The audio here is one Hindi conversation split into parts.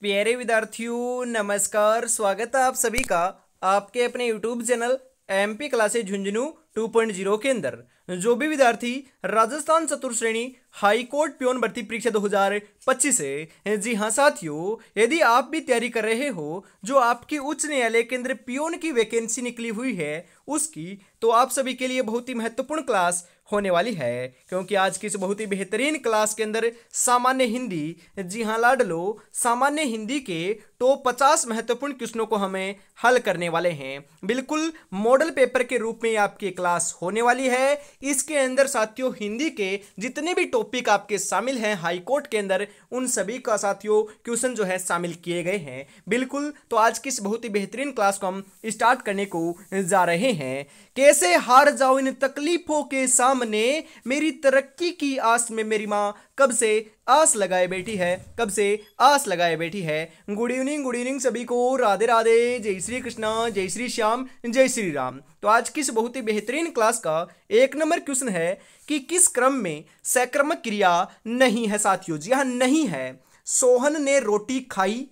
प्यारे विद्यार्थियों नमस्कार। स्वागत है आप सभी का आपके अपने YouTube channel MP classes Jhunjhunu 2.0 के अंदर। जो भी विद्यार्थी राजस्थान चतुर्थ श्रेणी हाई कोर्ट प्योन भर्ती परीक्षा 2025 है, जी हाँ साथियों, यदि आप भी तैयारी कर रहे हो जो आपकी उच्च न्यायालय के अंदर पियोन की वैकेंसी निकली हुई है उसकी, तो आप सभी के लिए बहुत ही महत्वपूर्ण क्लास होने वाली है, क्योंकि आज की इस बहुत ही बेहतरीन क्लास के अंदर सामान्य हिंदी, जी हाँ लाडलो, सामान्य हिंदी के टॉप 50 महत्वपूर्ण क्वेश्चनों को हमें हल करने वाले हैं। बिल्कुल मॉडल पेपर के रूप में आपकी क्लास होने वाली है। इसके अंदर साथियों हिंदी के जितने भी टॉपिक आपके शामिल हैं हाई कोर्ट के अंदर, उन सभी का साथियों क्वेश्चन जो है शामिल किए गए हैं। बिल्कुल, तो आज की इस बहुत ही बेहतरीन क्लास को हम स्टार्ट करने को जा रहे हैं। कैसे हार जाओ इन तकलीफों के सामने, मेरी तरक्की की आस में मेरी माँ कब से आस लगाए बैठी है, कब से आस लगाए बैठी है। गुड इवनिंग सभी को, राधे राधे, जय श्री कृष्णा, जय श्री श्याम, जय श्री राम। तो आज की इस बहुत ही बेहतरीन क्लास का 1 नंबर क्वेश्चन है कि किस क्रम में सक्रमक क्रिया नहीं है साथियों। जी हाँ, नहीं है। सोहन ने रोटी खाई,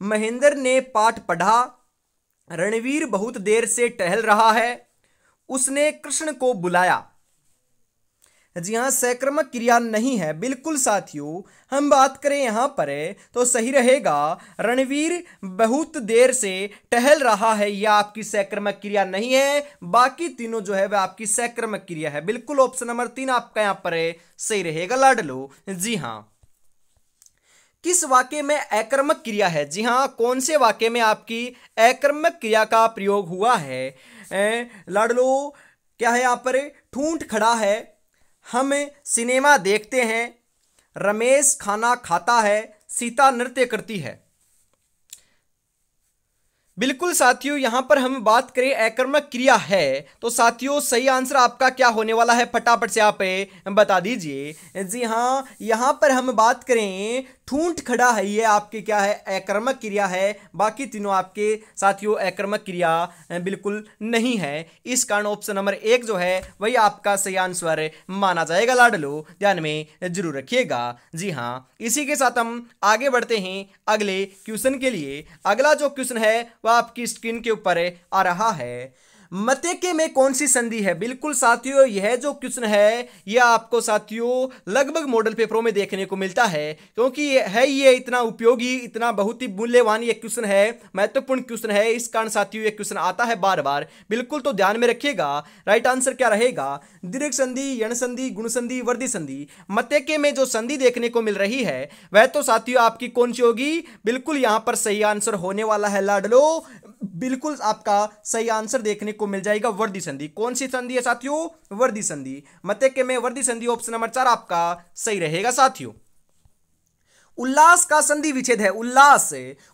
महेंद्र ने पाठ पढ़ा, रणवीर बहुत देर से टहल रहा है, उसने कृष्ण को बुलाया। जी हाँ, सक्रमक क्रिया नहीं है। बिल्कुल साथियों, हम बात करें यहां पर तो सही रहेगा रणवीर बहुत देर से टहल रहा है, यह आपकी सक्रमक क्रिया नहीं है। बाकी तीनों जो है वह आपकी सक्रमक क्रिया है। बिल्कुल ऑप्शन नंबर 3 आपका यहां पर सही रहेगा लाडलो। जी हाँ, किस वाक्य में अकर्मक क्रिया है। जी हाँ, कौन से वाक्य में आपकी अकर्मक क्रिया का प्रयोग हुआ है लाडलो। क्या है यहां पर, ठूंठ खड़ा है, हम सिनेमा देखते हैं, रमेश खाना खाता है, सीता नृत्य करती है। बिल्कुल साथियों, यहां पर हम बात करें अकर्मक क्रिया है तो साथियों सही आंसर आपका क्या होने वाला है, फटाफट से आप बता दीजिए। जी हां, यहां पर हम बात करें ठूंठ खड़ा है, ये आपकी क्या है, अकर्मक क्रिया है। बाकी तीनों आपके साथियों अकर्मक क्रिया बिल्कुल नहीं है। इस कारण ऑप्शन नंबर 1 जो है वही आपका सही आंसर माना जाएगा लाडलो, ध्यान में जरूर रखिएगा। जी हां, इसी के साथ हम आगे बढ़ते हैं अगले क्वेश्चन के लिए। अगला जो क्वेश्चन है वह आपकी स्क्रीन के ऊपर आ रहा है। मतेके में कौन सी संधि है। बिल्कुल साथियों, यह जो क्वेश्चन है यह आपको साथियों लगभग मॉडल पेपरों में देखने को मिलता है, क्योंकि ये इतना उपयोगी, इतना बहुत ही मूल्यवान ये क्वेश्चन है, महत्वपूर्ण क्वेश्चन है। इस कारण साथियों ये क्वेश्चन आता है बार बार। बिल्कुल, तो ध्यान में रखिएगा। राइट आंसर क्या रहेगा, दीर्घ संधि, यण संधि, गुण संधि, वर्धी संधि। मतेके में जो संधि देखने को मिल रही है वह तो साथियों आपकी कौन सी होगी। बिल्कुल यहां पर सही आंसर होने वाला है लाडलो। बिल्कुल आपका सही आंसर देखने को मिल जाएगा वर्धी संधि। कौन सी संधि है साथियों, वर्धी संधि। मतेके में वर्धी संधि ऑप्शन नंबर 4 आपका सही रहेगा साथियों। उल्लास का संधि विच्छेद है। उल्लास,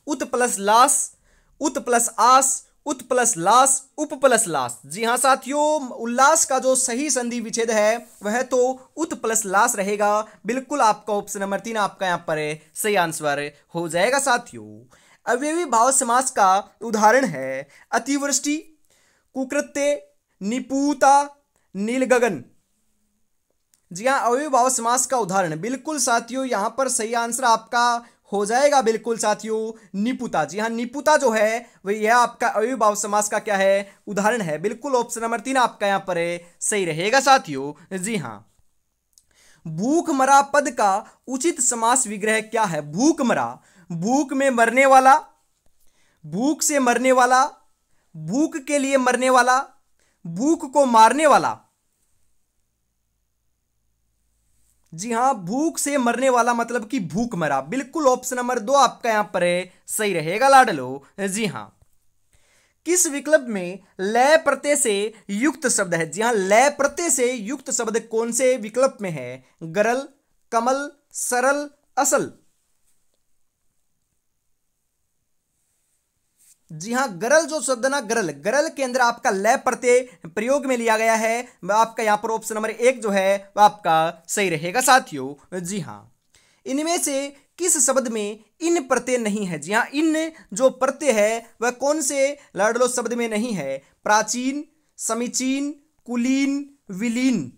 उत प्लस लास, उत प्लस आस, उत प्लस लास, उप प्लस लास। जी हां साथियों, उल्लास का जो सही संधि विच्छेद है वह तो उत प्लस लास रहेगा। बिल्कुल आपका ऑप्शन नंबर 3 आपका यहां पर सही आंसर हो जाएगा साथियों। अवयवी भाव समास का उदाहरण है अतिवृष्टि, कुकृत्य, निपुता, नीलगगन। जी हाँ, अवयवी भाव समास का उदाहरण। बिल्कुल साथियों, यहां पर सही आंसर आपका हो जाएगा बिल्कुल साथियों निपुता। जी हाँ, निपुता जो है वह यह आपका अवयवी भाव समास का क्या है, उदाहरण है। बिल्कुल ऑप्शन नंबर 3 आपका यहां पर सही रहेगा साथियों। जी हाँ, भूख मरा पद का उचित समास विग्रह क्या है। भूख मरा, भूख में मरने वाला, भूख से मरने वाला, भूख के लिए मरने वाला, भूख को मारने वाला। जी हां, भूख से मरने वाला मतलब कि भूख मरा। बिल्कुल ऑप्शन नंबर 2 आपका यहां पर सही रहेगा लाडलो। जी हां, किस विकल्प में लय प्रत्यय से युक्त शब्द है। जी हां, लय प्रत्यय से युक्त शब्द कौन से विकल्प में है, गरल, कमल, सरल, असल। जी हां, गरल जो शब्द ना, गरल, गरल के अंदर आपका लय प्रत्यय प्रयोग में लिया गया है। आपका यहां पर ऑप्शन नंबर 1 जो है वह आपका सही रहेगा साथियों। जी हां, इनमें से किस शब्द में इन प्रत्यय नहीं है। जी हां, इन जो प्रत्यय है वह कौन से लाडलो शब्द में नहीं है, प्राचीन, समीचीन, कुलीन, विलीन।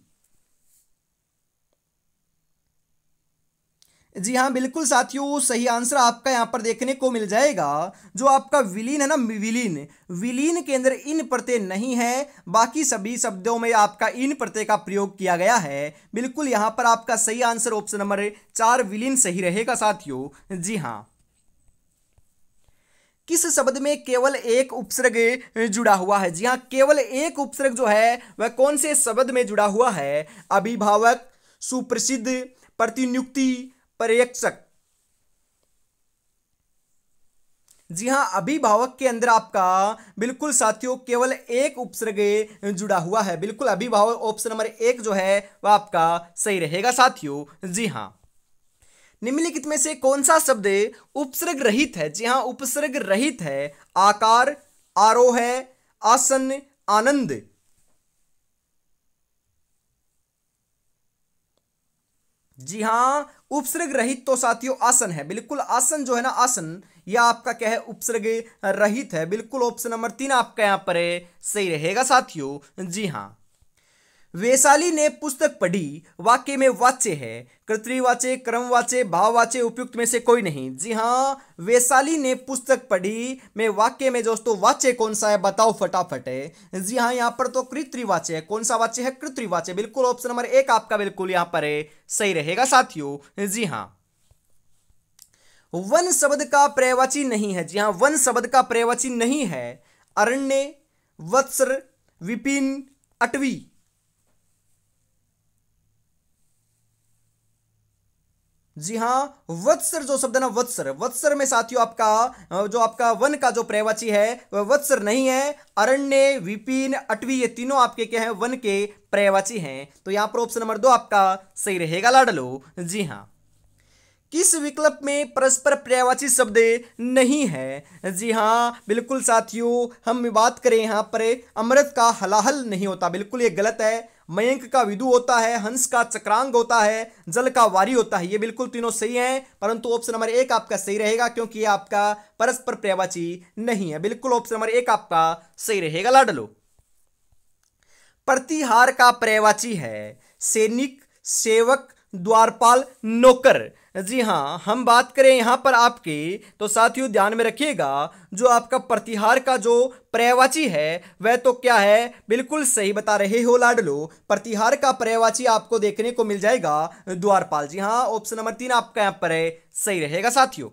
जी हाँ बिल्कुल साथियों, सही आंसर आपका यहाँ पर देखने को मिल जाएगा। जो आपका विलीन है ना, विलीन, विलीन के अंदर इन प्रत्यय नहीं है, बाकी सभी शब्दों में आपका इन प्रत्यय का प्रयोग किया गया है। बिल्कुल यहाँ पर आपका सही आंसर ऑप्शन नंबर 4 विलीन सही रहेगा साथियों। जी हाँ। किस शब्द में केवल एक उपसर्ग जुड़ा हुआ है? जी हाँ, केवल एक उपसर्ग जो है वह कौन से शब्द में जुड़ा हुआ है? अभिभावक, सुप्रसिद्ध, प्रतिनियुक्ति, पर्यवेक्षक। जी हाँ, अभिभावक के अंदर आपका बिल्कुल साथियों केवल एक उपसर्ग जुड़ा हुआ है। बिल्कुल अभिभावक ऑप्शन नंबर 1 जो है वह आपका सही रहेगा साथियों। जी हाँ। निम्नलिखित में से कौन सा शब्द उपसर्ग रहित है? जी हाँ, उपसर्ग रहित है। आकार, आरोह, आसन, आनंद। जी हाँ, उपसर्ग रहित तो साथियों आसन है। बिल्कुल आसन जो है ना, आसन, यह आपका क्या है? उपसर्ग रहित है। बिल्कुल ऑप्शन नंबर 3 आपका यहां पर सही रहेगा साथियों। जी हाँ। वैशाली ने पुस्तक पढ़ी, वाक्य में वाच्य है कर्तृवाच्य, क्रमवाच्य, भाववाच्य, उपयुक्त में से कोई नहीं। जी हाँ, वैशाली ने पुस्तक पढ़ी में वाक्य में दोस्तों वाच्य कौन सा है? बताओ फटाफट है। जी हाँ, यहाँ पर तो कृतृवाच्य है। कौन सा वाच्य है? कृतृवाच्य। बिल्कुल ऑप्शन नंबर 1 आपका बिल्कुल यहाँ पर सही रहेगा साथियों। जी हाँ। वन शब्द का पर्यायवाची नहीं है। जी हाँ, वन शब्द का पर्यायवाची नहीं है। अरण्य, वत्सर, विपिन, अटवी। जी हाँ, वत्सर जो शब्द है ना, वत्सर, वत्सर में साथियों आपका जो आपका वन का जो पर्यायवाची है वह वत्सर नहीं है। अरण्य, विपिन, अटवी ये तीनों आपके क्या हैं? वन के पर्यायवाची हैं। तो यहां पर ऑप्शन नंबर 2 आपका सही रहेगा लाडलो। जी हाँ। किस विकल्प में परस्पर पर्यायवाची शब्द नहीं है? जी हाँ बिल्कुल साथियों, हम बात करें यहाँ पर अमृत का हलाहल नहीं होता। बिल्कुल ये गलत है। मयंक का विदु होता है, हंस का चक्रांग होता है, जल का वारी होता है। ये बिल्कुल तीनों सही हैं, परंतु ऑप्शन नंबर 1 आपका सही रहेगा क्योंकि ये आपका परस्पर पर्यायवाची नहीं है। बिल्कुल ऑप्शन नंबर 1 आपका सही रहेगा लाडलो। प्रतिहार का पर्यायवाची है सैनिक, सेवक, द्वारपाल, नौकर। जी हाँ, हम बात करें यहां पर आपके तो साथियों ध्यान में रखिएगा, जो आपका प्रतिहार का जो पर्यायवाची है वह तो क्या है? बिल्कुल सही बता रहे हो लाडलो। प्रतिहार का पर्यायवाची आपको देखने को मिल जाएगा द्वारपाल। जी हाँ, ऑप्शन नंबर 3 आपका यहां पर सही रहेगा साथियों।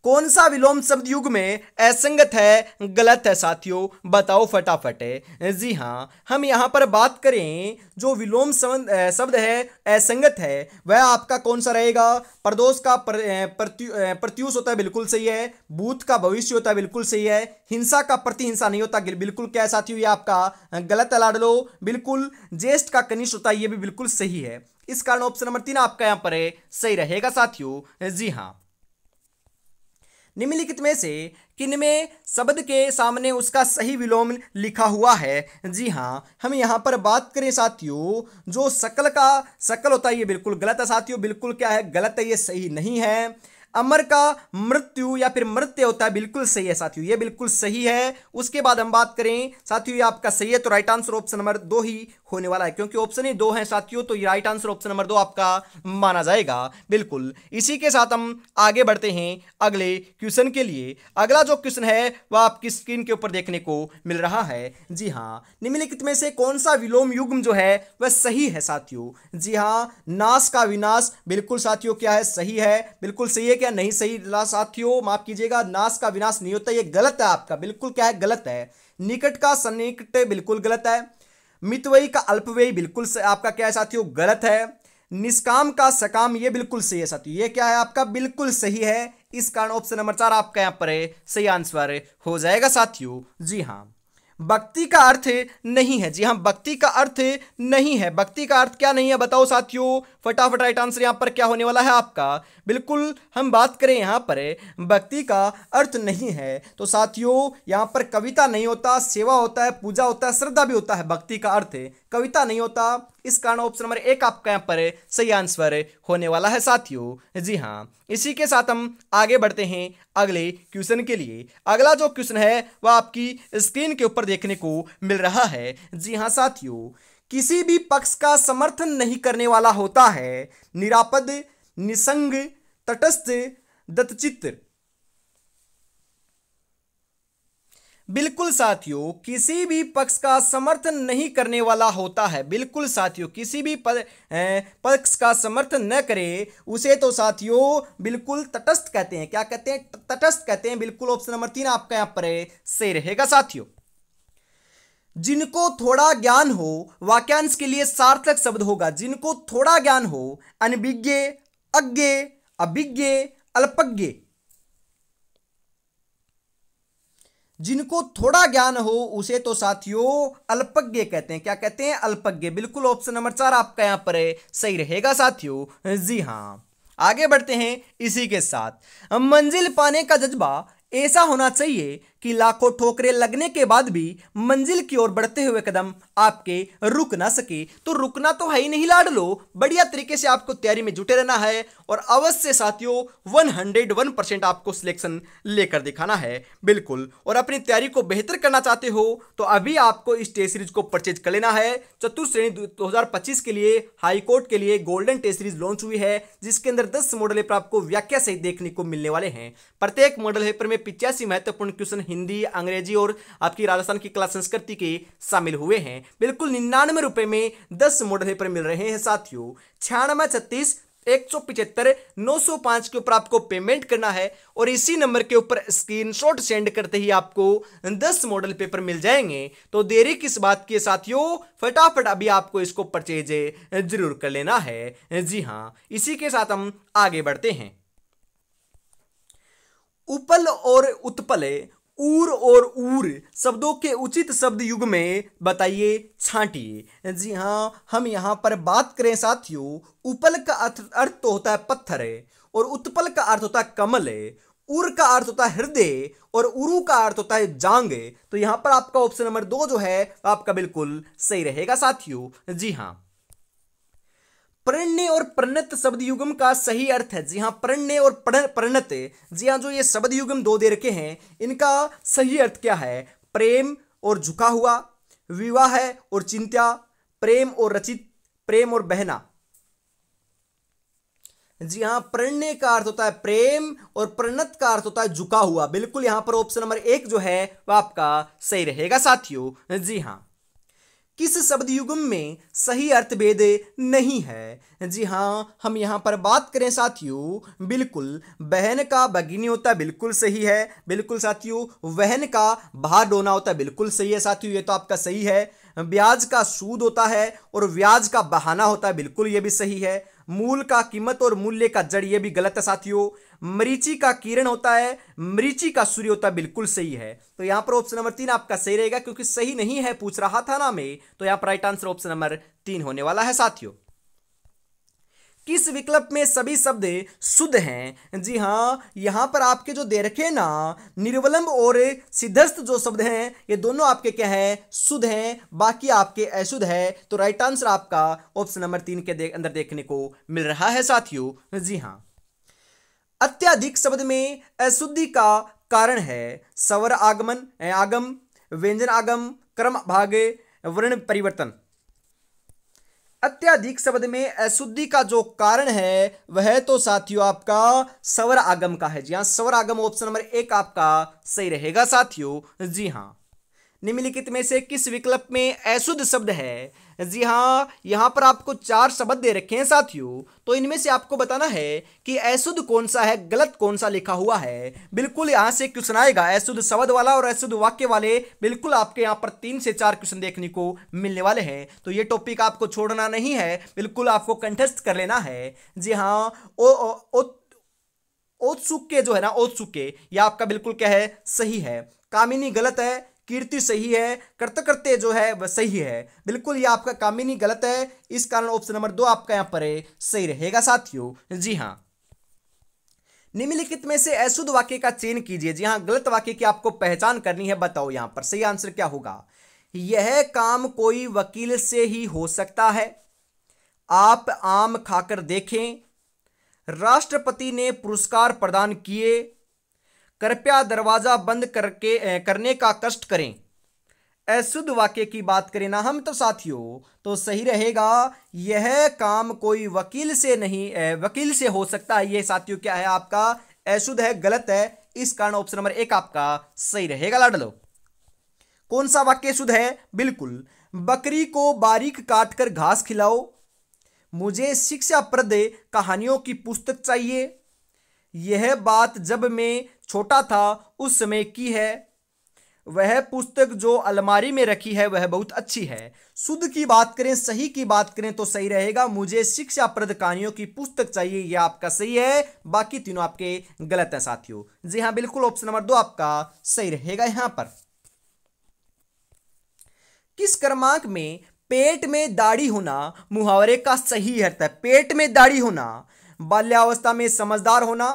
कौन सा विलोम शब्द युग में असंगत है? गलत है साथियों, बताओ फटाफट है। जी हाँ, हम यहां पर बात करें जो विलोम शब्द है असंगत है वह आपका कौन सा रहेगा? प्रदोष का प्रत्युष होता है, बिल्कुल सही है। भूत का भविष्य होता है, बिल्कुल सही है। हिंसा का प्रतिहिंसा नहीं होता, बिल्कुल क्या है साथियों? ये आपका गलत है लाडलो। बिल्कुल ज्येष्ठ का कनिष्ठ होता है, ये भी बिल्कुल सही है। इस कारण ऑप्शन नंबर 3 आपका यहां पर सही रहेगा साथियों। जी हाँ। निम्नलिखित में से किनमें शब्द के सामने उसका सही विलोम लिखा हुआ है? जी हाँ, हम यहां पर बात करें साथियों, जो सकल का सकल होता है ये बिल्कुल गलत है साथियों। बिल्कुल क्या है? गलत है, ये सही नहीं है। अमर का मृत्यु या फिर मृत्यु होता है, बिल्कुल सही है साथियों, ये बिल्कुल सही है। उसके बाद हम बात करें साथियों, ये आपका सही है, तो राइट आंसर ऑप्शन नंबर 2 ही होने वाला है क्योंकि ऑप्शन ही 2 है साथियों, तो ये राइट आंसर ऑप्शन नंबर 2 आपका माना जाएगा। बिल्कुल इसी के साथ हम आगे बढ़ते हैं अगले क्वेश्चन के लिए। अगला जो क्वेश्चन है वह आपकी स्क्रीन के ऊपर देखने को मिल रहा है। जी हाँ, निम्नलिखित में से कौन सा विलोम युग्म जो है वह सही है साथियों? जी हाँ, नाश का विनाश, बिल्कुल साथियों क्या है? सही है। बिल्कुल सही है क्या? नहीं सही साथियों, माफ कीजिएगा, नाश का विनाश नहीं होता, ये गलत है आपका। बिल्कुल क्या है? गलत है। निकट का सन्निकट, बिल्कुल गलत है। मितव्ययी का अल्पव्ययी, बिल्कुल आपका क्या है साथियों? गलत है। निष्काम का सकाम, ये बिल्कुल सही है साथियों, ये क्या है आपका? बिल्कुल सही है। इस कारण ऑप्शन नंबर 4 आपका यहां पर सही आंसर हो जाएगा साथियों। जी हां। भक्ति का अर्थ नहीं है। जी हां, भक्ति का अर्थ नहीं है। भक्ति का अर्थ क्या नहीं है? बताओ साथियों फटाफट। राइट आंसर यहां पर क्या होने वाला है आपका? बिल्कुल हम बात करें यहां पर भक्ति का अर्थ नहीं है तो साथियों यहां पर कविता नहीं होता, सेवा होता है, पूजा होता है, श्रद्धा भी होता है। भक्ति का अर्थ कविता नहीं होता। इस कारण ऑप्शन नंबर 1 आपका यहां पर सही आंसर होने वाला है साथियों। जी हां, इसी के साथ हम आगे बढ़ते हैं अगले क्वेश्चन के लिए। अगला जो क्वेश्चन है वह आपकी स्क्रीन के ऊपर देखने को मिल रहा है। जी हां साथियों, किसी भी पक्ष का समर्थन नहीं करने वाला होता है निरापद, निसंग, तटस्थ, दत्तचित्त। बिल्कुल साथियों, किसी भी पक्ष का समर्थन नहीं करने वाला होता है। बिल्कुल साथियों, किसी भी पक्ष का समर्थन न करे उसे तो साथियों बिल्कुल तटस्थ कहते हैं। क्या कहते हैं? तटस्थ कहते हैं। बिल्कुल ऑप्शन नंबर 3 आपका यहां पर सही रहेगा साथियों। जिनको थोड़ा ज्ञान हो, वाक्यांश के लिए सार्थक शब्द होगा। जिनको थोड़ा ज्ञान हो, अनभिज्ञ, अज्ञ, अभिज्ञ, अल्पज्ञ। जिनको थोड़ा ज्ञान हो उसे तो साथियों अल्पज्ञ कहते हैं। क्या कहते हैं? अल्पज्ञ। बिल्कुल ऑप्शन नंबर 4 आपका यहां पर सही रहेगा साथियों। जी हां, आगे बढ़ते हैं इसी के साथ। मंजिल पाने का जज्बा ऐसा होना चाहिए कि लाखों ठोकरें लगने के बाद भी मंजिल की ओर बढ़ते हुए कदम आपके रुक ना सके। तो रुकना तो है ही नहीं लाडलो, बढ़िया तरीके से आपको तैयारी में जुटे रहना है और अवश्य साथियों 101% आपको सिलेक्शन लेकर दिखाना है। बिल्कुल, और अपनी तैयारी को बेहतर करना चाहते हो तो अभी आपको इस टेस्ट सीरीज को परचेज कर लेना है। चतुर्थ श्रेणी 2025 के लिए हाईकोर्ट के लिए गोल्डन टेस्ट सीरीज लॉन्च हुई है, जिसके अंदर 10 मॉडल पेपर आपको व्याख्या सहित देखने को मिलने वाले हैं। प्रत्येक मॉडल पेपर में 85 महत्वपूर्ण क्वेश्चन हिंदी, अंग्रेजी और आपकी राजस्थान की कला संस्कृति के शामिल हुए हैं। बिल्कुल 99 रुपए में 10 मॉडल पेपर मिल रहे हैं साथियों। 96 36 175 905 के ऊपर आपको पेमेंट करना है और इसी नंबर के ऊपर स्क्रीनशॉट सेंड करते ही आपको 10 मॉडल पेपर मिल जाएंगे। तो देरी किस बात की साथियों, फटाफट अभी आपको इसको परचेज जरूर कर लेना है। जी हां, इसी के साथ हम आगे बढ़ते हैं। उपल और उत्पल, ऊर और ऊर शब्दों के उचित शब्द युग में बताइए, छांटिए। जी हां, हम यहां पर बात करें साथियों, उपल का अर्थ तो होता है पत्थर है और उत्पल का अर्थ होता है कमल है। उर का अर्थ होता है हृदय और उरु का अर्थ होता है जांग। तो यहां पर आपका ऑप्शन नंबर 2 जो है आपका बिल्कुल सही रहेगा साथियों। जी हां, प्रणय और प्रणत शब्द युगम का सही अर्थ है। जी हां, प्रणय और प्रणत, जी हां, जो ये शब्द युगम 2 दे रखे हैं इनका सही अर्थ क्या है? प्रेम और झुका हुआ, विवाह और चिंत्या, प्रेम और रचित, प्रेम और बहना। जी हां, प्रणय का अर्थ होता है प्रेम और प्रणत का अर्थ होता है झुका हुआ। बिल्कुल यहां पर ऑप्शन नंबर 1 जो है वह आपका सही रहेगा साथियों। जी हां, किस शब्द युगम में सही अर्थ भेद नहीं है? जी हां, हम यहां पर बात करें साथियों, बिल्कुल बहन का भगिनी होता है, बिल्कुल सही है। बिल्कुल साथियों, वहन का भार ढोना होता है, बिल्कुल सही है साथियों, ये तो आपका सही है। ब्याज का सूद होता है और ब्याज का बहाना होता है, बिल्कुल ये भी सही है। मूल का कीमत और मूल्य का जड़, ये भी गलत है साथियों। मरीचि का किरण होता है, मरीचि का सूर्य होता है, बिल्कुल सही है। तो यहां पर ऑप्शन नंबर 3 आपका सही रहेगा, क्योंकि सही नहीं है पूछ रहा था ना मैं, तो यहां पर राइट आंसर ऑप्शन नंबर 3 होने वाला है साथियों। किस विकल्प में सभी शब्द शुद्ध हैं? जी हां, यहां पर आपके जो दे रखे ना निर्वलंब और सिद्धस्थ जो शब्द हैं ये दोनों आपके क्या है? शुद्ध हैं, बाकी आपके अशुद्ध है। तो राइट आंसर आपका ऑप्शन नंबर 3 के अंदर देखने को मिल रहा है साथियों। जी हां, अत्यधिक शब्द में अशुद्धि का कारण है स्वर आगमन, आगम, व्यंजन आगम, क्रम भाग, वर्ण परिवर्तन। अत्यधिक शब्द में अशुद्धि का जो कारण है वह तो साथियों आपका स्वर आगम का है। जी हां, स्वर आगम ऑप्शन नंबर 1 आपका सही रहेगा साथियों। जी हां, निम्नलिखित में से किस विकल्प में अशुद्ध शब्द है? जी हां, यहां पर आपको 4 शब्द दे रखे हैं साथियों, तो इनमें से आपको बताना है कि अशुद्ध कौन सा है, गलत कौन सा लिखा हुआ है। बिल्कुल यहां से क्वेश्चन आएगा अशुद्ध शब्द वाला और अशुद्ध वाक्य वाले। बिल्कुल आपके यहां पर 3 से 4 क्वेश्चन देखने को मिलने वाले हैं, तो ये टॉपिक आपको छोड़ना नहीं है, बिल्कुल आपको कंठस्थ कर लेना है। जी हां, औत्सुक्य जो है ना, औत्सुक्य यह आपका बिल्कुल क्या है? सही है। कामिनी गलत है, कीर्ति सही है, कृतकृत्य जो है वह सही है। बिल्कुल ये आपका कामिनी गलत है, इस कारण ऑप्शन नंबर 2 आपका यहां पर सही रहेगा साथियों। जी हां, निम्नलिखित में से अशुद्ध वाक्य का चयन कीजिए। जी हां, गलत वाक्य की आपको पहचान करनी है, बताओ यहां पर सही आंसर क्या होगा? यह काम कोई वकील से ही हो सकता है, आप आम खाकर देखें, राष्ट्रपति ने पुरस्कार प्रदान किए, कृपया दरवाजा बंद करने का कष्ट करें, अशुद्ध वाक्य की बात करें ना हम तो साथियों, तो सही रहेगा यह काम कोई वकील से नहीं वकील से हो सकता है। ये साथियों क्या है आपका अशुद्ध है, गलत है। इस कारण ऑप्शन नंबर 1 आपका सही रहेगा लाडलो। कौन सा वाक्य शुद्ध है? बिल्कुल, बकरी को बारीक काटकर घास खिलाओ, मुझे शिक्षाप्रद कहानियों की पुस्तक चाहिए, यह बात जब मैं छोटा था उस समय की है, वह पुस्तक जो अलमारी में रखी है वह बहुत अच्छी है। शुद्ध की बात करें, सही की बात करें तो सही रहेगा मुझे शिक्षाप्रद कहानियों की पुस्तक चाहिए, यह आपका सही है। बाकी तीनों आपके गलत हैं साथियों। जी हाँ बिल्कुल, ऑप्शन नंबर 2 आपका सही रहेगा यहां पर। किस क्रमांक में पेट में दाढ़ी होना मुहावरे का सही अर्थ है? पेट में दाढ़ी होना, बाल्यावस्था में समझदार होना,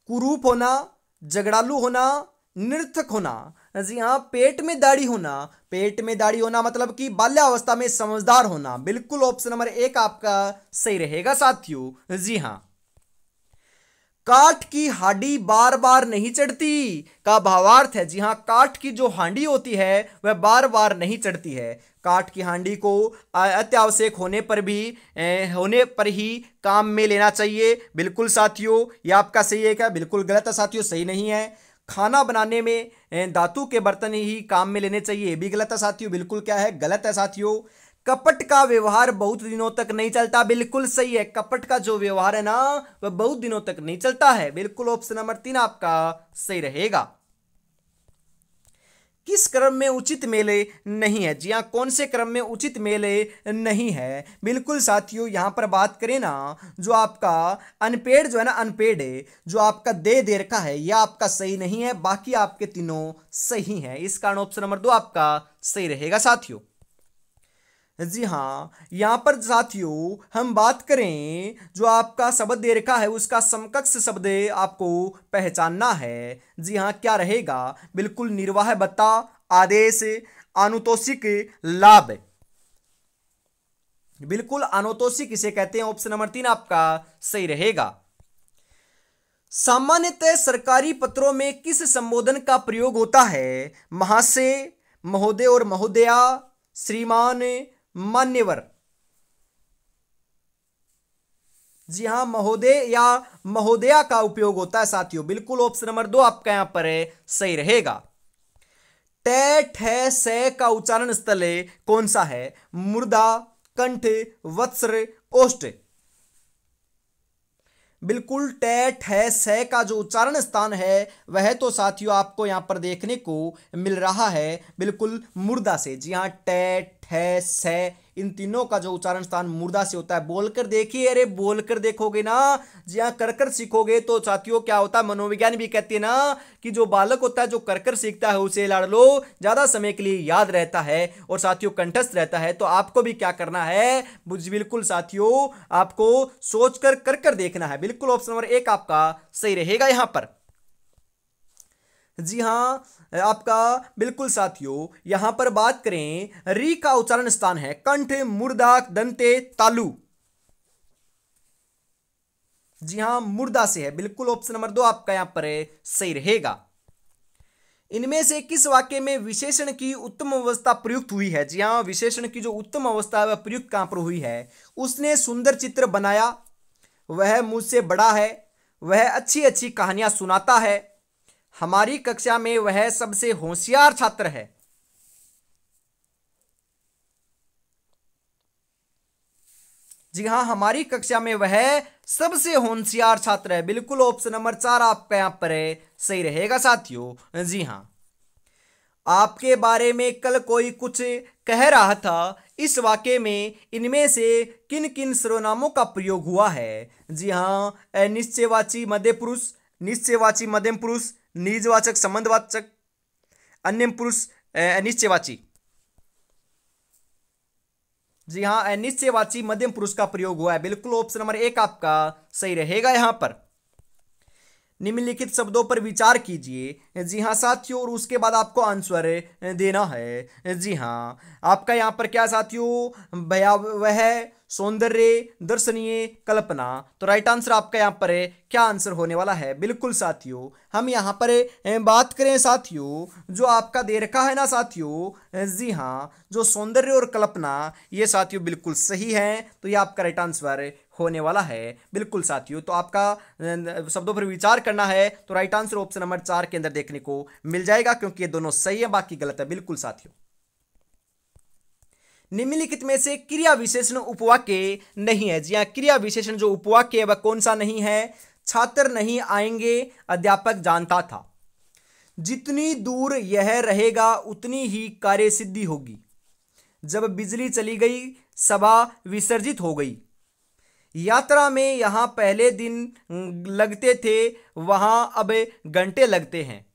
कुरूप होना, झगड़ालू होना, निरर्थक होना। जी हाँ, पेट में दाढ़ी होना, पेट में दाढ़ी होना मतलब कि बाल्यावस्था में समझदार होना। बिल्कुल ऑप्शन नंबर 1 आपका सही रहेगा साथियों। जी हाँ, काठ की हांडी बार बार नहीं चढ़ती का भावार्थ है। जी हाँ, काठ की जो हांडी होती है वह बार बार नहीं चढ़ती है। काठ की हांडी को अत्यावश्यक होने पर ही काम में लेना चाहिए। बिल्कुल साथियों, यह आपका सही है क्या? बिल्कुल गलत है साथियों, सही नहीं है। खाना बनाने में धातु के बर्तन ही काम में लेने चाहिए, ये भी गलत है साथियों। बिल्कुल क्या है? गलत है साथियों। कपट का व्यवहार बहुत दिनों तक नहीं चलता, बिल्कुल सही है। कपट का जो व्यवहार है ना वह बहुत दिनों तक नहीं चलता है। बिल्कुल ऑप्शन नंबर 3 आपका सही रहेगा। किस क्रम में उचित मेले नहीं है? जी हाँ, कौन से क्रम में उचित मेले नहीं है? बिल्कुल साथियों, यहां पर बात करें ना, जो आपका अनपेड जो है ना, अनपेड जो आपका दे रखा है यह आपका सही नहीं है। बाकी आपके तीनों सही हैं, इस कारण ऑप्शन नंबर 2 आपका सही रहेगा साथियों। जी हाँ, यहां पर साथियों हम बात करें, जो आपका शब्द दे रखा है उसका समकक्ष शब्द आपको पहचानना है। जी हाँ, क्या रहेगा? बिल्कुल निर्वाह बता, आदेश, अनुतोषिक, लाभ। बिल्कुल अनुतोषिक इसे कहते हैं। ऑप्शन नंबर 3 आपका सही रहेगा। सामान्यतः सरकारी पत्रों में किस संबोधन का प्रयोग होता है? महाशय, महोदय और महोदया, श्रीमान, मान्यवर। जी हां, महोदय या महोदया का उपयोग होता है साथियों। बिल्कुल ऑप्शन नंबर 2 आपका यहां पर सही रहेगा। टे ठे से का उच्चारण स्थल कौन सा है? मुर्दा, कंठ, वत्सर, ओष्ठ। बिल्कुल टे ठे से का जो उच्चारण स्थान है वह तो साथियों आपको यहां पर देखने को मिल रहा है बिल्कुल मुर्दा से। जी हां, टे ठे से इन तीनों का जो उच्चारण स्थान मुर्दा से होता है। बोलकर देखिए, अरे बोलकर देखोगे ना, जी हाँ कर कर सीखोगे तो साथियों क्या होता है, मनोविज्ञान भी कहती है ना कि जो बालक होता है जो कर कर सीखता है उसे लाड़ लो, ज्यादा समय के लिए याद रहता है और साथियों कंठस्थ रहता है। तो आपको भी क्या करना है, बिल्कुल साथियों आपको सोच कर कर देखना है। बिल्कुल ऑप्शन नंबर 1 आपका सही रहेगा यहां पर। जी हां, आपका बिल्कुल साथियों यहां पर बात करें, री का उच्चारण स्थान है कंठ, मुर्दा, दंते, तालु। जी हां, मुर्दा से है। बिल्कुल ऑप्शन नंबर 2 आपका यहां पर सही रहेगा। इनमें से किस वाक्य में विशेषण की उत्तम अवस्था प्रयुक्त हुई है? जी हां, विशेषण की जो उत्तम अवस्था है वह प्रयुक्त कहां पर हुई है? उसने सुंदर चित्र बनाया, वह मुझसे बड़ा है, वह अच्छी अच्छी कहानियां सुनाता है, हमारी कक्षा में वह सबसे होशियार छात्र है। जी हां, हमारी कक्षा में वह सबसे होशियार छात्र है। बिल्कुल ऑप्शन नंबर 4 आपका यहां पर सही रहेगा साथियों। जी हां, आपके बारे में कल कोई कुछ कह रहा था, इस वाक्य में इनमें से किन किन सर्वनामों का प्रयोग हुआ है? जी हां, निश्चयवाची मध्य पुरुष, निश्चयवाची मध्यम पुरुष, निजवाचक संबंधवाचक, अन्य पुरुष, अनिश्चयवाची। जी हां, अनिश्चयवाची मध्यम पुरुष का प्रयोग हुआ है। बिल्कुल ऑप्शन नंबर 1 आपका सही रहेगा यहां पर। निम्नलिखित शब्दों पर विचार कीजिए। जी हाँ साथियों, और उसके बाद आपको आंसर देना है। जी हाँ, आपका यहाँ पर क्या साथियों, भयावह, सौंदर्य, दर्शनीय, कल्पना। तो राइट आंसर आपका यहाँ पर क्या आंसर होने वाला है? बिल्कुल साथियों, हम यहाँ पर बात करें साथियों, जो आपका दे रखा है ना साथियों, जी हाँ, जो सौंदर्य और कल्पना, ये साथियों बिल्कुल सही है। तो ये आपका राइट आंसर होने वाला है। बिल्कुल साथियों, तो आपका शब्दों पर विचार करना है तो राइट आंसर ऑप्शन नंबर 4 के अंदर देखने को मिल जाएगा, क्योंकि ये दोनों सही है, बाकी गलत है। बिल्कुल साथियों, निम्नलिखित में से क्रिया विशेषण उपवाक्य नहीं है। जी हाँ, क्रिया विशेषण जो उपवाक्य है वह कौन सा नहीं है? छात्र नहीं आएंगे, अध्यापक जानता था। जितनी दूर यह रहेगा उतनी ही कार्य सिद्धि होगी। जब बिजली चली गई, सभा विसर्जित हो गई। यात्रा में यहां पहले दिन लगते थे, वहां अब घंटे लगते हैं।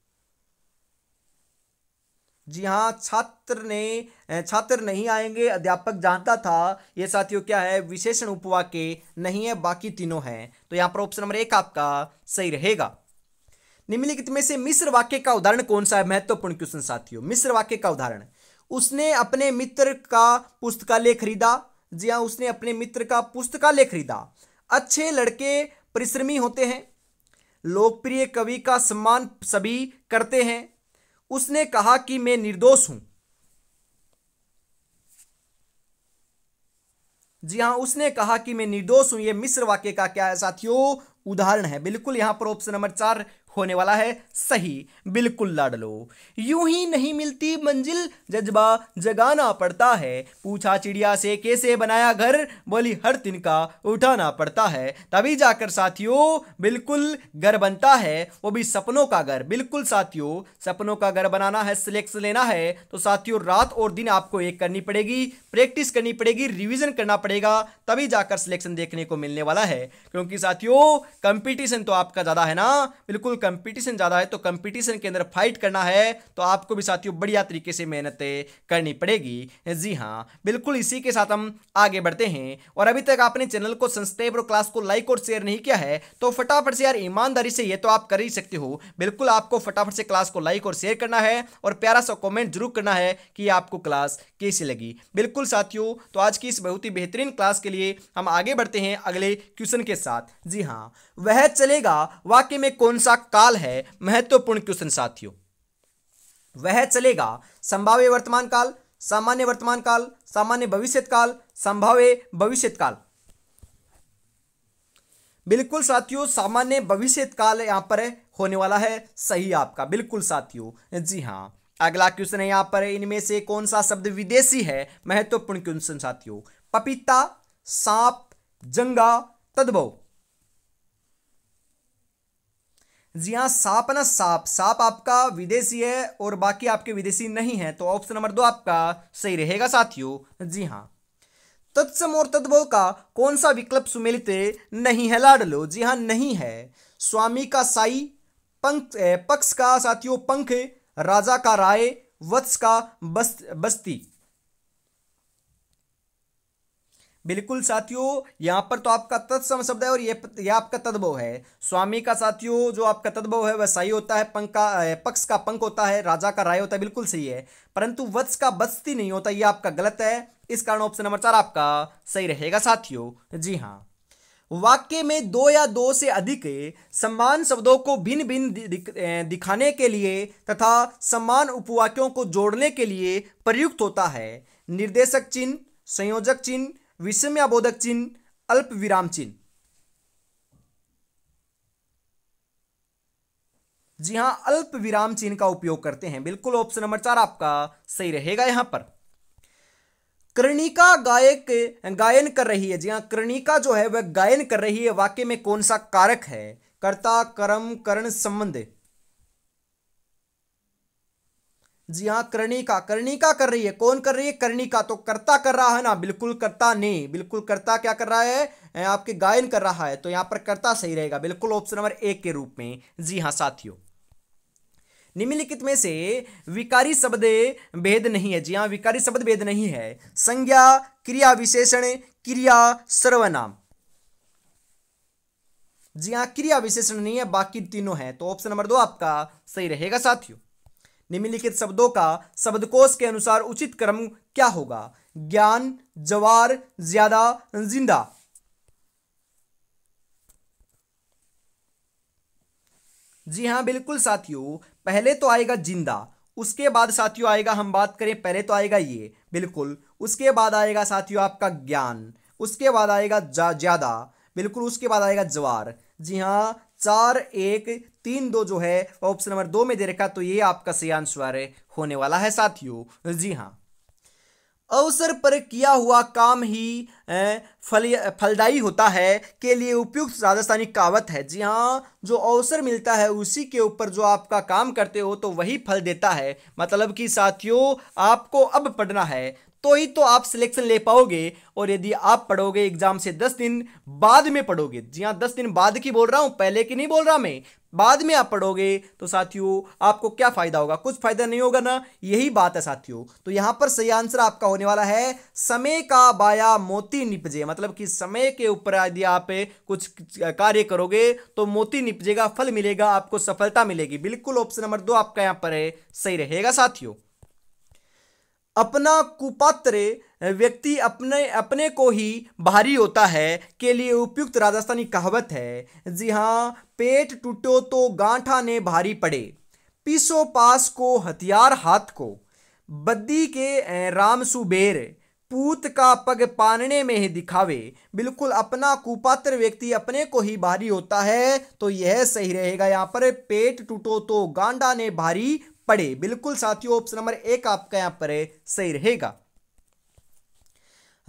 जी हाँ, छात्र नहीं आएंगे, अध्यापक जानता था। ये साथियों क्या है? विशेषण उपवाक्य नहीं है, बाकी तीनों हैं। तो यहां पर ऑप्शन नंबर 1 आपका सही रहेगा। निम्नलिखित में से मिश्र वाक्य का उदाहरण कौन सा है? महत्वपूर्ण क्वेश्चन साथियों, मिश्र वाक्य का उदाहरण। उसने अपने मित्र का पुस्तकालय खरीदा। जी हाँ, उसने अपने मित्र का पुस्तकालय खरीदा। अच्छे लड़के परिश्रमी होते हैं। लोकप्रिय कवि का सम्मान सभी करते हैं। उसने कहा कि मैं निर्दोष हूं। जी हाँ, उसने कहा कि मैं निर्दोष हूं। यह मिश्र वाक्य का क्या है साथियों? उदाहरण है। बिल्कुल यहां पर ऑप्शन नंबर 4 होने वाला है सही। बिल्कुल लाडलो, यूं ही नहीं मिलती मंजिल, जज्बा जगाना पड़ता है। पूछा चिड़िया से कैसे बनाया घर, बोली हर तिनका उठाना पड़ता है। तभी जाकर साथियों बिल्कुल घर बनता है, वो भी सपनों का घर। बिल्कुल साथियों, सपनों का घर बनाना है, सिलेक्शन लेना है तो साथियों रात और दिन आपको एक करनी पड़ेगी, प्रैक्टिस करनी पड़ेगी, रिवीजन करना पड़ेगा, तभी जाकर सिलेक्शन देखने को मिलने वाला है। क्योंकि साथियों कंपटीशन तो आपका ज्यादा है ना, बिल्कुल कंपटीशन ज्यादा है, तो कंपटीशन के अंदर फाइट करना है तो आपको भी साथियों बढ़िया तरीके से मेहनत करनी पड़ेगी। जी हाँ, बिल्कुल इसी के साथ हम आगे बढ़ते हैं। और अभी तक आपने चैनल को सब्सक्राइब और क्लास को लाइक और शेयर नहीं किया है तो फटाफट से यार ईमानदारी से ये तो आप कर ही सकते हो। बिल्कुल आपको फटाफट से क्लास को लाइक और शेयर करना है और प्यारा सा कमेंट जरूर करना है कि आपको क्लास कैसी लगी। बिल्कुल साथियों, तो आज की इस बहुत ही बेहतरीन क्लास के लिए हम आगे बढ़ते हैं अगले क्वेश्चन के साथ। जी हाँ, वह चलेगा वाक्य में कौन सा काल है? महत्वपूर्ण क्वेश्चन साथियों। वह चलेगा संभाव्य वर्तमान काल, सामान्य वर्तमान काल, सामान्य भविष्यत काल, संभाव्य भविष्यत काल। बिल्कुल साथियों, सामान्य भविष्यत काल यहां पर होने वाला है सही आपका। बिल्कुल साथियों, जी हां। अगला क्वेश्चन है यहां पर, इनमें से कौन सा शब्द विदेशी है? महत्वपूर्ण क्वेश्चन साथियों। पपीता, सांप, जंगा, तद्भव। जी हाँ, सांप ना, सांप आपका विदेशी है और बाकी आपके विदेशी नहीं है, तो ऑप्शन नंबर 2 आपका सही रहेगा साथियों। जी हाँ, तत्सम और तद्भव का कौन सा विकल्प सुमेलित नहीं है लाडलो? जी हाँ, नहीं है। स्वामी का साई, पंख पक्ष का साथियों पंख, राजा का राय, वत्स का बस्ती। बिल्कुल साथियों, यहां पर तो आपका तत्सम शब्द है और ये आपका तद्भव है। स्वामी का साथियों जो आपका तद्भव है वह सही होता है, पंख का पक्ष का पंख होता है, राजा का राय होता है, बिल्कुल सही है। परंतु वत्स का बस्ती नहीं होता, यह आपका गलत है। इस कारण ऑप्शन नंबर 4 आपका सही रहेगा साथियों। जी हाँ, वाक्य में दो या दो से अधिक समान शब्दों को भिन्न भिन्न दिखाने के लिए तथा समान उपवाक्यों को जोड़ने के लिए प्रयुक्त होता है। निर्देशक चिन्ह, संयोजक चिन्ह, विषमयाबोधक चिन्ह, अल्प विराम चिन्ह। जी हां, अल्प विराम चिन्ह का उपयोग करते हैं। बिल्कुल ऑप्शन नंबर 4 आपका सही रहेगा यहां पर। कर्णिका गायन कर रही है। जी हाँ, कर्णिका जो है वह गायन कर रही है, वाक्य में कौन सा कारक है? कर्ता, कर्म, करण, संबंध। जी हाँ, कर्णिका कर रही है। कौन कर रही है? कर्णिका। तो कर्ता कर रहा है ना, बिल्कुल कर्ता नहीं, बिल्कुल कर्ता क्या कर रहा है? आपके गायन कर रहा है, तो यहां पर कर्ता सही रहेगा, बिल्कुल ऑप्शन नंबर 1 के रूप में। जी हाँ साथियों, निम्नलिखित में से विकारी शब्द भेद नहीं है। जी हाँ, विकारी शब्द भेद नहीं है। संज्ञा, क्रिया विशेषण, क्रिया सर्वनाम। जी हाँ, क्रिया विशेषण नहीं है, बाकी तीनों है, तो ऑप्शन नंबर 2 आपका सही रहेगा साथियों। निम्नलिखित शब्दों का शब्दकोश के अनुसार उचित क्रम क्या होगा? ज्ञान, जवार, ज्यादा, जिंदा। जी हाँ बिल्कुल साथियों, पहले तो आएगा जिंदा, उसके बाद साथियों आएगा, हम बात करें पहले तो आएगा ये बिल्कुल, उसके बाद आएगा साथियों आपका ज्ञान, उसके बाद आएगा ज्यादा बिल्कुल, उसके बाद आएगा जवार। जी हाँ, 4 1 3 2 जो है ऑप्शन नंबर 2 में दे रखा, तो ये आपका सही आंसर होने वाला है साथियों। जी हाँ, अवसर पर किया हुआ काम ही फलदायी होता है के लिए उपयुक्त राजस्थानी कहावत है। जी हाँ, जो अवसर मिलता है उसी के ऊपर जो आपका काम करते हो तो वही फल देता है। मतलब कि साथियों, आपको अब पढ़ना है तो ही तो आप सिलेक्शन ले पाओगे, और यदि आप पढ़ोगे एग्जाम से 10 दिन बाद में पढ़ोगे, जी हाँ 10 दिन बाद की बोल रहा हूं, पहले की नहीं बोल रहा मैं, बाद में आप पढ़ोगे तो साथियों आपको क्या फायदा होगा? कुछ फायदा नहीं होगा ना, यही बात है साथियों। तो यहां पर सही आंसर आपका होने वाला है समय का बाया मोती निपजे। मतलब कि समय के ऊपर यदि आप कुछ कार्य करोगे तो मोती निपजेगा, फल मिलेगा, आपको सफलता मिलेगी। बिल्कुल ऑप्शन नंबर 2 आपका यहां पर सही रहेगा साथियों। अपना कुपात्र व्यक्ति अपने अपने को ही भारी होता है के लिए उपयुक्त राजस्थानी कहावत है। जी हाँ, पेट टूटो तो गांठा ने भारी पड़े, पीसो पास को हथियार हाथ को, बद्दी के राम सुबेर, पूत का पग पानने में ही दिखावे। बिल्कुल, अपना कुपात्र व्यक्ति अपने को ही भारी होता है, तो यह सही रहेगा यहां पर, पेट टूटो तो गांडा ने भारी पड़े। बिल्कुल साथियों, ऑप्शन नंबर 1 आपका यहां पर सही रहेगा।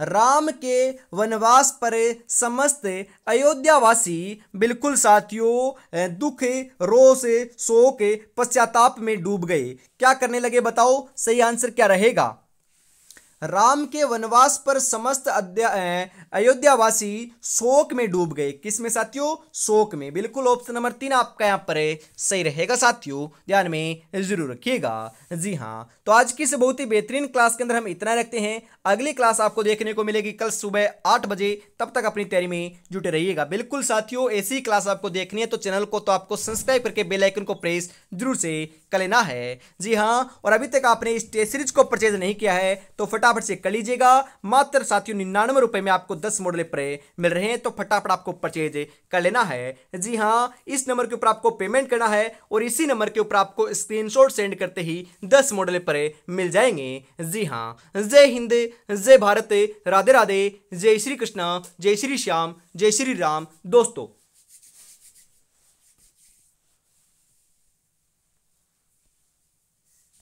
राम के वनवास पर समस्त अयोध्यावासी बिल्कुल साथियों दुख, रोष, शोक, पश्चाताप में डूब गए। क्या करने लगे बताओ? सही आंसर क्या रहेगा? राम के वनवास पर समस्त अयोध्यावासी शोक में डूब गए। किस में साथियों? शोक में। बिल्कुल ऑप्शन नंबर 3 आपका यहां पर सही रहेगा साथियों, ध्यान में जरूर रखिएगा। जी हाँ, तो आज की इस बहुत ही बेहतरीन क्लास के अंदर हम इतना रखते हैं। अगली क्लास आपको देखने को मिलेगी कल सुबह 8 बजे, तब तक अपनी तैयारी में जुटे रहिएगा। बिल्कुल साथियों, ऐसी क्लास आपको देखनी है तो चैनल को तो आपको सब्सक्राइब करके बेल आइकन को प्रेस जरूर से कर लेना है। जी हाँ, और अभी तक आपने इस टेस्ट सीरीज को परचेज नहीं किया है तो फटाफट से कर लीजिएगा। मात्र साथियों 99 रुपए में आपको 10 मॉडल प्रे मिल रहे हैं, तो फटाफट आपको परचेज कर लेना है। जी हाँ, इस नंबर के ऊपर आपको पेमेंट करना है और इसी नंबर के ऊपर आपको स्क्रीनशॉट सेंड करते ही 10 मॉडल प्रे मिल जाएंगे। जी हाँ, जय हिंद, जय भारत, राधे राधे, जय श्री कृष्णा, जय श्री श्याम, जय श्री राम दोस्तों।